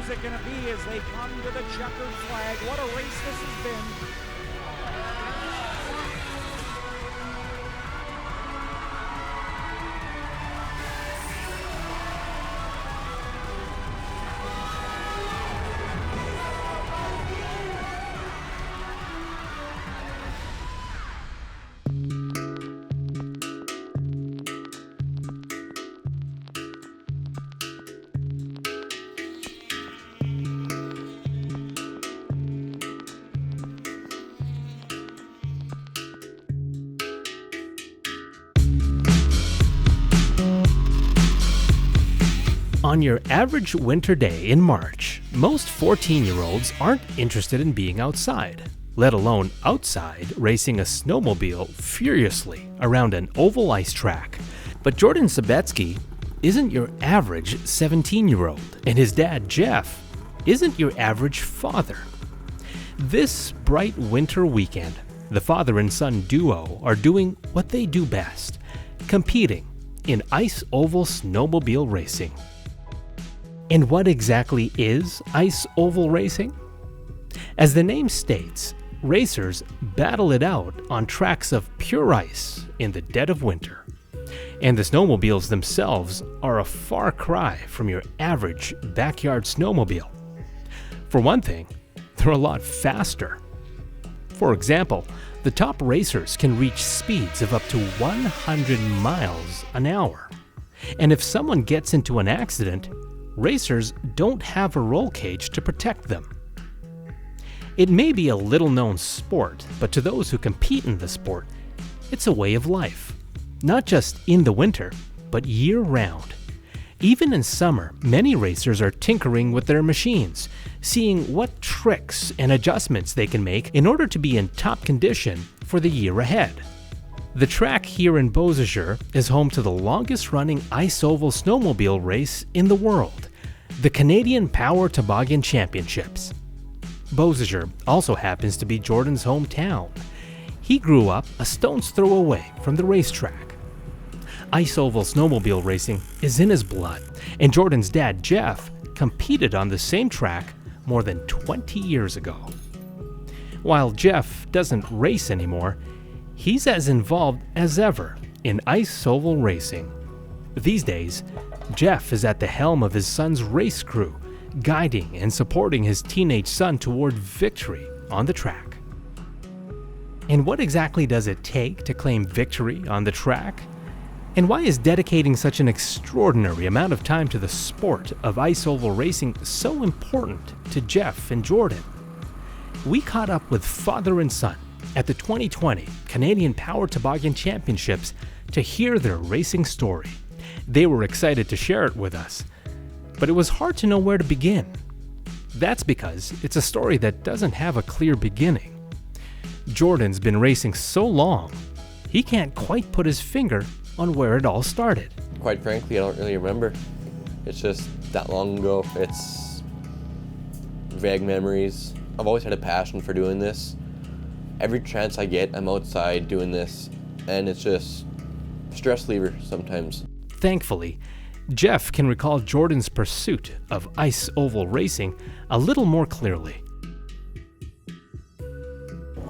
music going to be as they come to the checkered flag? What a race this has been. On your average winter day in March, most 14-year-olds aren't interested in being outside, let alone outside racing a snowmobile furiously around an oval ice track. But Jordan Sobetski isn't your average 17-year-old, and his dad, Jeff, isn't your average father. This bright winter weekend, the father and son duo are doing what they do best, competing in ice oval snowmobile racing. And what exactly is ice oval racing? As the name states, racers battle it out on tracks of pure ice in the dead of winter. And the snowmobiles themselves are a far cry from your average backyard snowmobile. For one thing, they're a lot faster. For example, the top racers can reach speeds of up to 100 miles an hour. And if someone gets into an accident, racers don't have a roll cage to protect them. It may be a little-known sport, but to those who compete in the sport, it's a way of life. Not just in the winter, but year-round. Even in summer, many racers are tinkering with their machines, seeing what tricks and adjustments they can make in order to be in top condition for the year ahead. The track here in Beausejour is home to the longest-running ice oval snowmobile race in the world, the Canadian Power Toboggan Championships. Beausejour also happens to be Jordan's hometown. He grew up a stone's throw away from the racetrack. Ice oval snowmobile racing is in his blood, and Jordan's dad, Jeff, competed on the same track more than 20 years ago. While Jeff doesn't race anymore, he's as involved as ever in ice oval racing. These days, Jeff is at the helm of his son's race crew, guiding and supporting his teenage son toward victory on the track. And what exactly does it take to claim victory on the track? And why is dedicating such an extraordinary amount of time to the sport of ice oval racing so important to Jeff and Jordan? We caught up with father and son at the 2020 Canadian Power Toboggan Championships to hear their racing story. They were excited to share it with us, but it was hard to know where to begin. That's because it's a story that doesn't have a clear beginning. Jordan's been racing so long, he can't quite put his finger on where it all started. Quite frankly, I don't really remember. It's just that long ago. It's vague memories. I've always had a passion for doing this. Every chance I get, I'm outside doing this, and it's just stress reliever sometimes. Thankfully, Jeff can recall Jordan's pursuit of ice oval racing a little more clearly.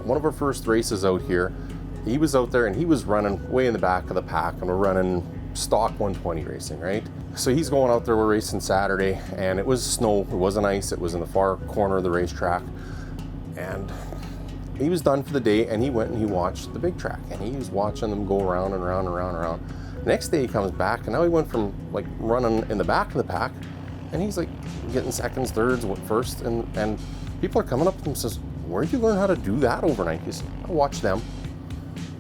One of our first races out here, he was out there and he was running way in the back of the pack, and we're running stock 120 racing, right? So he's going out there, we're racing Saturday, and it was snow, it wasn't ice, it was in the far corner of the racetrack. And he was done for the day, and he went and he watched the big track, and he was watching them go around and around and around and around. Next day he comes back, and now he went from like running in the back of the pack, and he's like getting seconds, thirds, first, and people are coming up to him and says, "Where'd you learn how to do that overnight?" He said, "I watched them."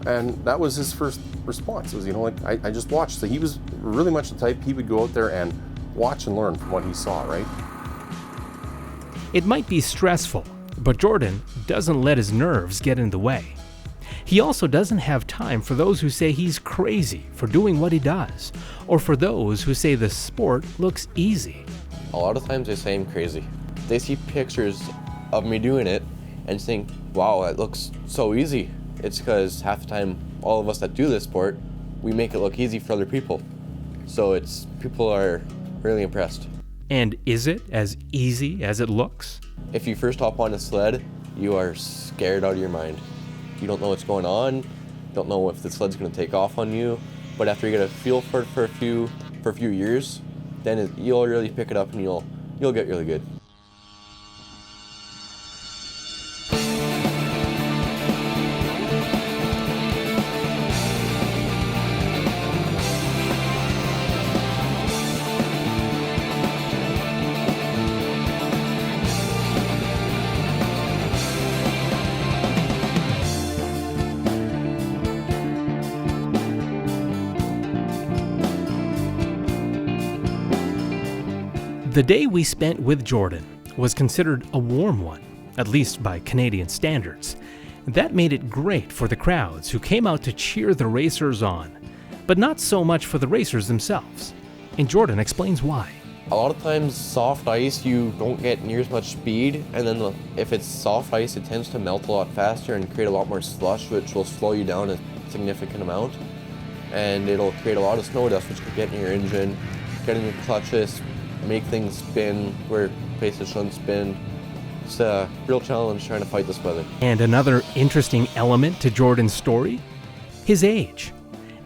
And that was his first response. It was, I just watched. So he was really much the type, he would go out there and watch and learn from what he saw, right? It might be stressful, but Jordan doesn't let his nerves get in the way. He also doesn't have time for those who say he's crazy for doing what he does, or for those who say the sport looks easy. A lot of times they say I'm crazy. They see pictures of me doing it and think, wow, that looks so easy. It's because half the time, all of us that do this sport, we make it look easy for other people. So people are really impressed. And is it as easy as it looks? If you first hop on a sled, you are scared out of your mind. You don't know what's going on, you don't know if the sled's going to take off on you, but after you get a feel for it for a few years, then you'll really pick it up and you'll get really good. The day we spent with Jordan was considered a warm one, at least by Canadian standards. That made it great for the crowds who came out to cheer the racers on, but not so much for the racers themselves. And Jordan explains why. A lot of times, soft ice, you don't get near as much speed, and then if it's soft ice, it tends to melt a lot faster and create a lot more slush, which will slow you down a significant amount. And it'll create a lot of snow dust, which could get in your engine, get in your clutches, make things spin where places shouldn't spin. It's a real challenge trying to fight this weather. And another interesting element to Jordan's story, his age.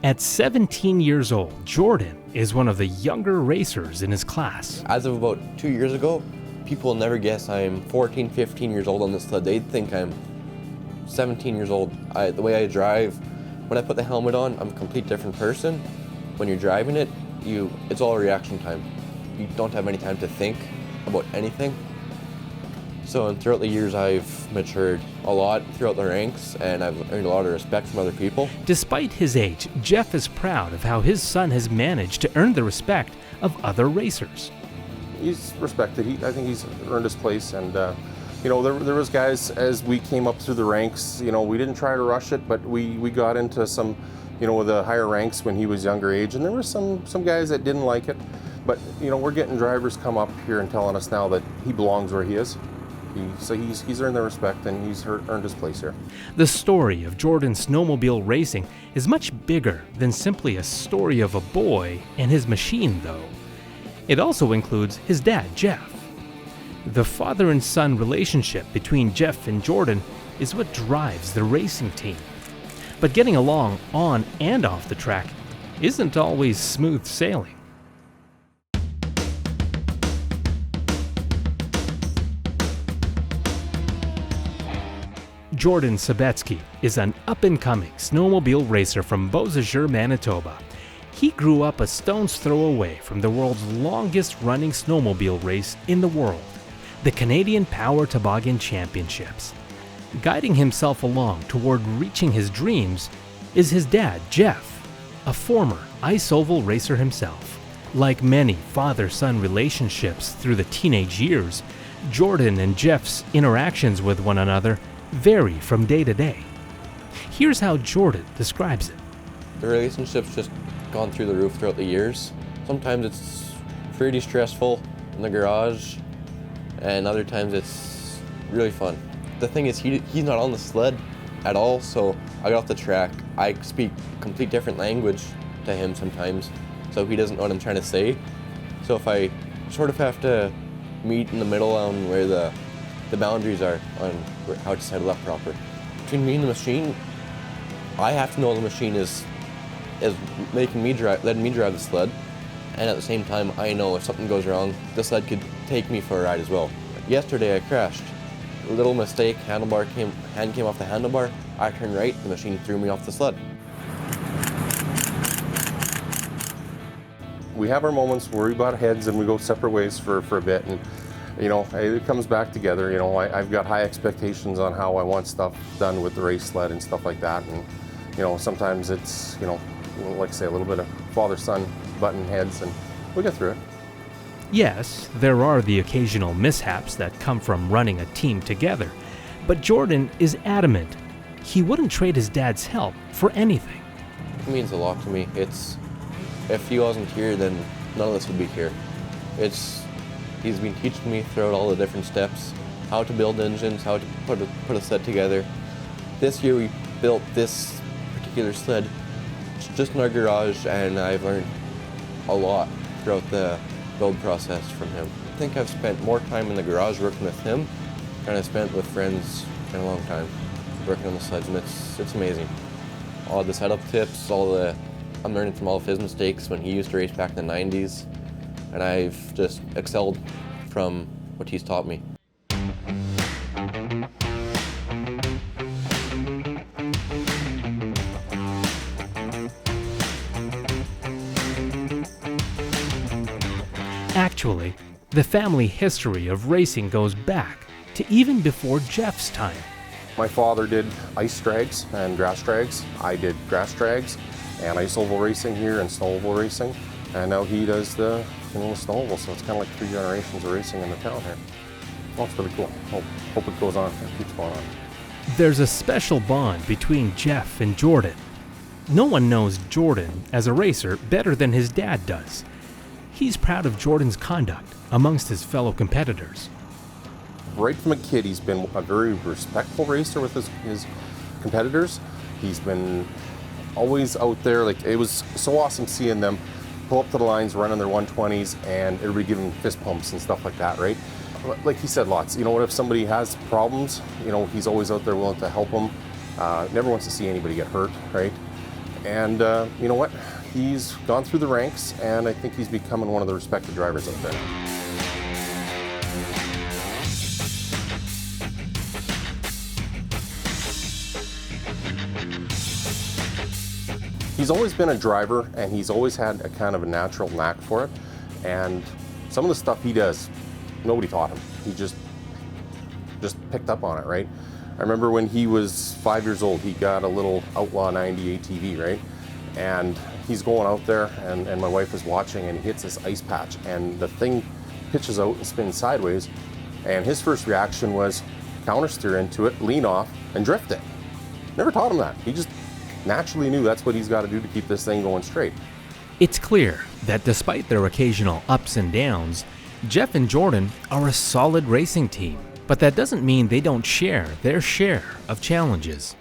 At 17 years old, Jordan is one of the younger racers in his class. As of about 2 years ago, people will never guess I'm 14, 15 years old on this sled. They'd think I'm 17 years old. The way I drive, when I put the helmet on, I'm a complete different person. When you're driving it, it's all reaction time. You don't have any time to think about anything. So throughout the years, I've matured a lot throughout the ranks, and I've earned a lot of respect from other people. Despite his age, Jeff is proud of how his son has managed to earn the respect of other racers. He's respected. I think he's earned his place, and there was guys as we came up through the ranks. We didn't try to rush it, but we got into some, with the higher ranks when he was younger age, and there were some guys that didn't like it. But we're getting drivers come up here and telling us now that he belongs where he is. So he's earned the respect, and he's earned his place here. The story of Jordan's snowmobile racing is much bigger than simply a story of a boy and his machine, though. It also includes his dad, Jeff. The father and son relationship between Jeff and Jordan is what drives the racing team. But getting along on and off the track isn't always smooth sailing. Jordan Sobetski is an up-and-coming snowmobile racer from Beausejour, Manitoba. He grew up a stone's throw away from the world's longest-running snowmobile race in the world, the Canadian Power Toboggan Championships. Guiding himself along toward reaching his dreams is his dad, Jeff, a former ice oval racer himself. Like many father-son relationships through the teenage years, Jordan and Jeff's interactions with one another vary from day to day. Here's how Jordan describes it. The relationship's just gone through the roof throughout the years. Sometimes it's pretty stressful in the garage, and other times it's really fun. The thing is, he's not on the sled at all, so I get off the track. I speak complete different language to him sometimes, so he doesn't know what I'm trying to say. So if I sort of have to meet in the middle on where the boundaries are on how to set it up proper. Between me and the machine, I have to know the machine is letting me drive the sled, and at the same time, I know if something goes wrong, the sled could take me for a ride as well. Yesterday, I crashed. A little mistake, hand came off the handlebar. I turned right, the machine threw me off the sled. We have our moments where we butt heads and we go separate ways for a bit, and it comes back together. I've got high expectations on how I want stuff done with the race sled and stuff like that, and sometimes it's like I say, a little bit of father-son button heads, and we'll get through it. Yes, there are the occasional mishaps that come from running a team together, but Jordan is adamant he wouldn't trade his dad's help for anything. It means a lot to me. If he wasn't here, then none of this would be here. He's been teaching me throughout all the different steps, how to build engines, how to put a sled together. This year we built this particular sled just in our garage, and I've learned a lot throughout the build process from him. I think I've spent more time in the garage working with him than I spent with friends in a long time working on the sleds, and it's amazing. All the setup tips, I'm learning from all of his mistakes when he used to race back in the 90s, and I've just excelled from what he's taught me. Actually, the family history of racing goes back to even before Jeff's time. My father did ice drags and grass drags. I did grass drags and ice oval racing here and snow oval racing. And now he does the snow oval, so it's kind of like 3 generations of racing in the town here. Well, it's really cool. Hope it goes on. It keeps going on. There's a special bond between Jeff and Jordan. No one knows Jordan as a racer better than his dad does. He's proud of Jordan's conduct amongst his fellow competitors. Right from a kid, he's been a very respectful racer with his competitors. He's been always out there. Like, it was so awesome seeing them pull up to the lines, run on their 120s, and everybody giving fist pumps and stuff like that, right? Like he said lots, what if somebody has problems, he's always out there willing to help them. Never wants to see anybody get hurt, right? And you know what? He's gone through the ranks, and I think he's becoming one of the respected drivers out there. He's always been a driver, and he's always had a kind of a natural knack for it. And some of the stuff he does, nobody taught him. He just picked up on it, right? I remember when he was 5 years old, he got a little Outlaw 90 ATV, right? And he's going out there, and my wife is watching, and he hits this ice patch, and the thing pitches out and spins sideways. And his first reaction was counter steer into it, lean off, and drift it. Never taught him that. He just naturally knew that's what he's got to do to keep this thing going straight. It's clear that despite their occasional ups and downs, Jeff and Jordan are a solid racing team, but that doesn't mean they don't share their share of challenges.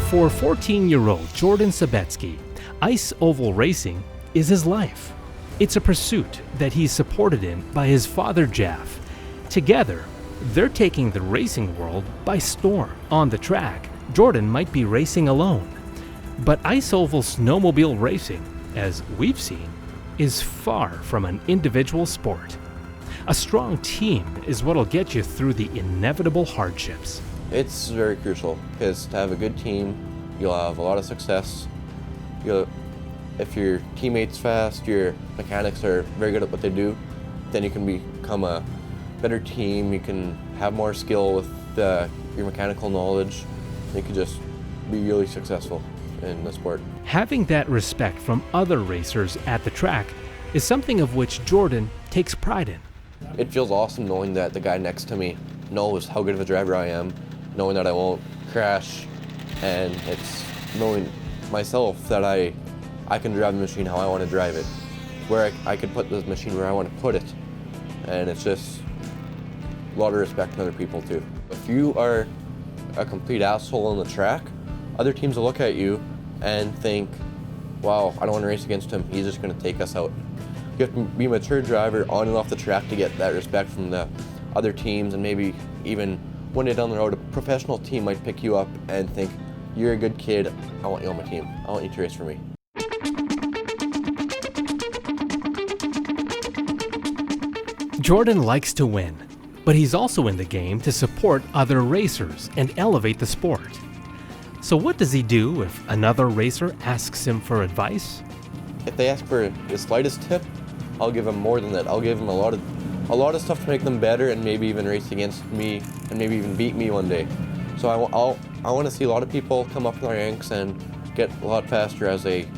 For 14-year-old Jordan Sobetski, ice oval racing is his life. It's a pursuit that he's supported in by his father Jeff. Together, they're taking the racing world by storm. On the track, Jordan might be racing alone. But ice oval snowmobile racing, as we've seen, is far from an individual sport. A strong team is what'll get you through the inevitable hardships. It's very crucial, because to have a good team, you'll have a lot of success. If your teammates fast, your mechanics are very good at what they do, then you can become a better team. You can have more skill with your mechanical knowledge. You can just be really successful in the sport. Having that respect from other racers at the track is something of which Jordan takes pride in. It feels awesome knowing that the guy next to me knows how good of a driver I am, knowing that I won't crash, and it's knowing myself that I can drive the machine how I want to drive it, where I can put the machine where I want to put it, and it's just a lot of respect from other people too. If you are a complete asshole on the track, other teams will look at you and think, wow, I don't want to race against him, he's just going to take us out. You have to be a mature driver on and off the track to get that respect from the other teams, and maybe even one day down the road, a professional team might pick you up and think, you're a good kid, I want you on my team. I want you to race for me. Jordan likes to win, but he's also in the game to support other racers and elevate the sport. So what does he do if another racer asks him for advice? If they ask for the slightest tip, I'll give them more than that. I'll give them a lot of stuff to make them better and maybe even race against me and maybe even beat me one day. So I want to see a lot of people come up in the ranks and get a lot faster as they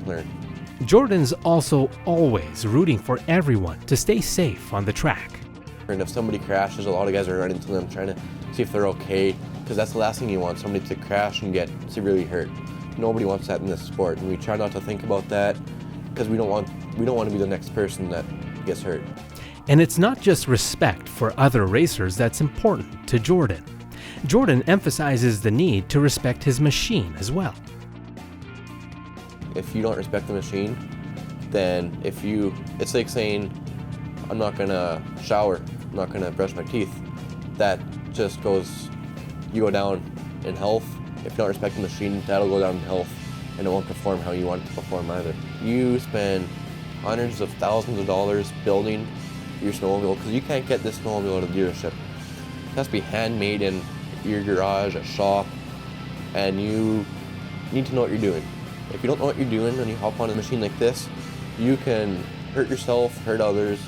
learn. Jordan's also always rooting for everyone to stay safe on the track. And if somebody crashes, a lot of guys are running to them trying to see if they're okay, because that's the last thing you want, somebody to crash and get severely hurt. Nobody wants that in this sport, and we try not to think about that because we don't want to be the next person that gets hurt. And it's not just respect for other racers that's important to Jordan. Jordan emphasizes the need to respect his machine as well. If you don't respect the machine, then it's like saying, I'm not gonna shower, I'm not gonna brush my teeth. That just you go down in health. If you don't respect the machine, that'll go down in health and it won't perform how you want it to perform either. You spend hundreds of thousands of dollars building your snowmobile because you can't get this snowmobile at a dealership. It has to be handmade in your garage, a shop, and you need to know what you're doing. If you don't know what you're doing when you hop on a machine like this, you can hurt yourself, hurt others,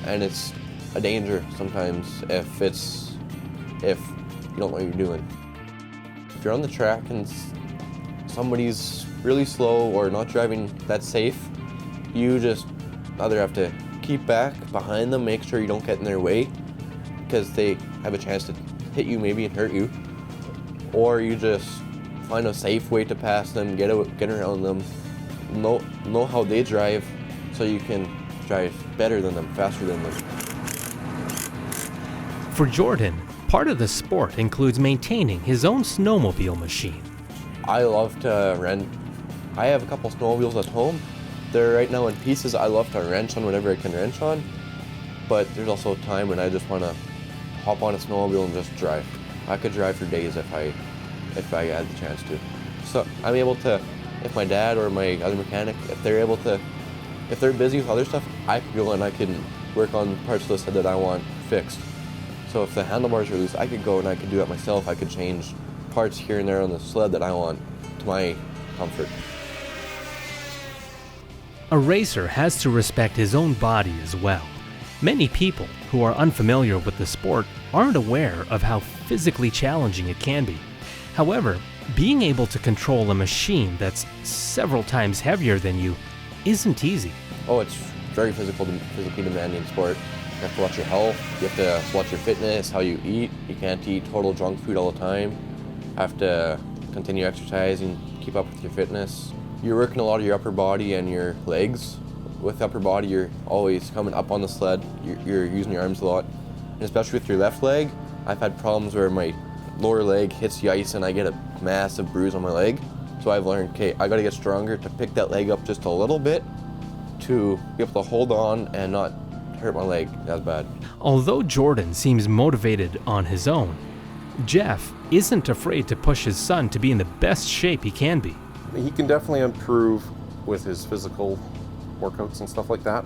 and it's a danger sometimes if you don't know what you're doing. If you're on the track and somebody's really slow or not driving that safe, you just either have to keep back behind them, make sure you don't get in their way because they have a chance to hit you maybe and hurt you, or you just find a safe way to pass them, get around them, know how they drive so you can drive better than them, faster than them. For Jordan, part of the sport includes maintaining his own snowmobile machine. I love to rent. I have a couple snowmobiles at home. They're right now in pieces. I love to wrench on whatever I can wrench on, but there's also a time when I just want to hop on a snowmobile and just drive. I could drive for days if I had the chance to. So I'm able to, if my dad or my other mechanic, if they're busy with other stuff, I could go and I can work on parts of the sled that I want fixed. So if the handlebars are loose, I could go and I could do that myself. I could change parts here and there on the sled that I want to my comfort. A racer has to respect his own body as well. Many people who are unfamiliar with the sport aren't aware of how physically challenging it can be. However, being able to control a machine that's several times heavier than you isn't easy. Oh, it's very physically demanding sport. You have to watch your health, you have to watch your fitness, how you eat. You can't eat total junk food all the time. You have to continue exercising, keep up with your fitness. You're working a lot of your upper body and your legs. With upper body, you're always coming up on the sled. You're using your arms a lot. And especially with your left leg, I've had problems where my lower leg hits the ice and I get a massive bruise on my leg. So I've learned, okay, I gotta get stronger to pick that leg up just a little bit to be able to hold on and not hurt my leg as bad. Although Jordan seems motivated on his own, Jeff isn't afraid to push his son to be in the best shape he can be. He can definitely improve with his physical workouts and stuff like that,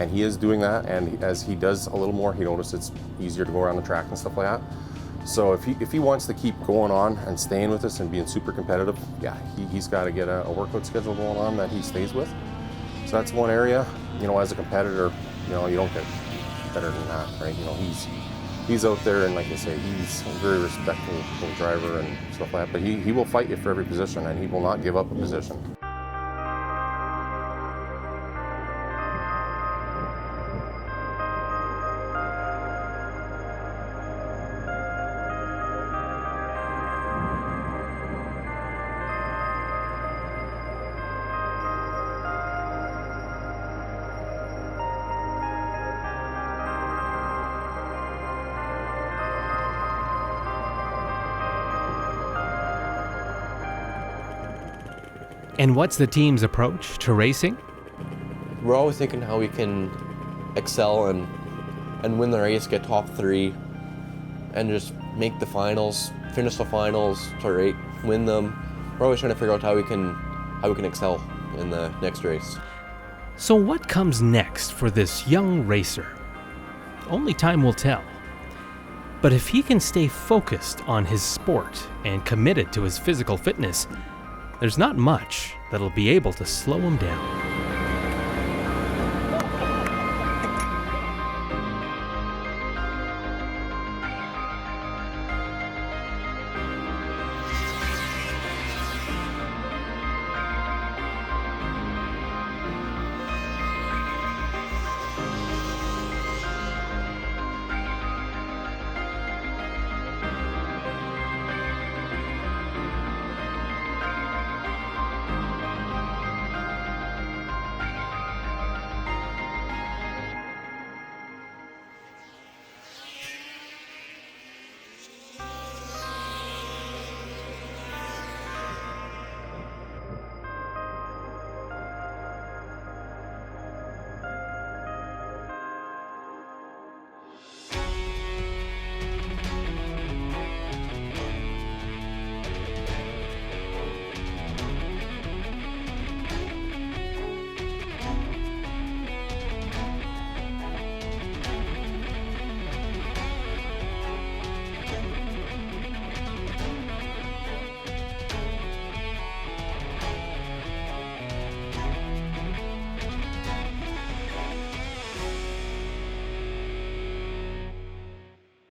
and he is doing that, and as he does a little more, he notices it's easier to go around the track and stuff like that. So if he wants to keep going on and staying with us and being super competitive, yeah, he's got to get a workout schedule going on that he stays with. So that's one area. As a competitor, you don't get better than that, right? He's out there, and like I say, he's a very respectful driver and stuff like that, but he will fight you for every position, and he will not give up a position. And what's the team's approach to racing? We're always thinking how we can excel and win the race, get top 3, and just make the finals, finish the finals, win them. We're always trying to figure out how we can excel in the next race. So what comes next for this young racer? only time will tell. But if he can stay focused on his sport and committed to his physical fitness, there's not much that'll be able to slow him down.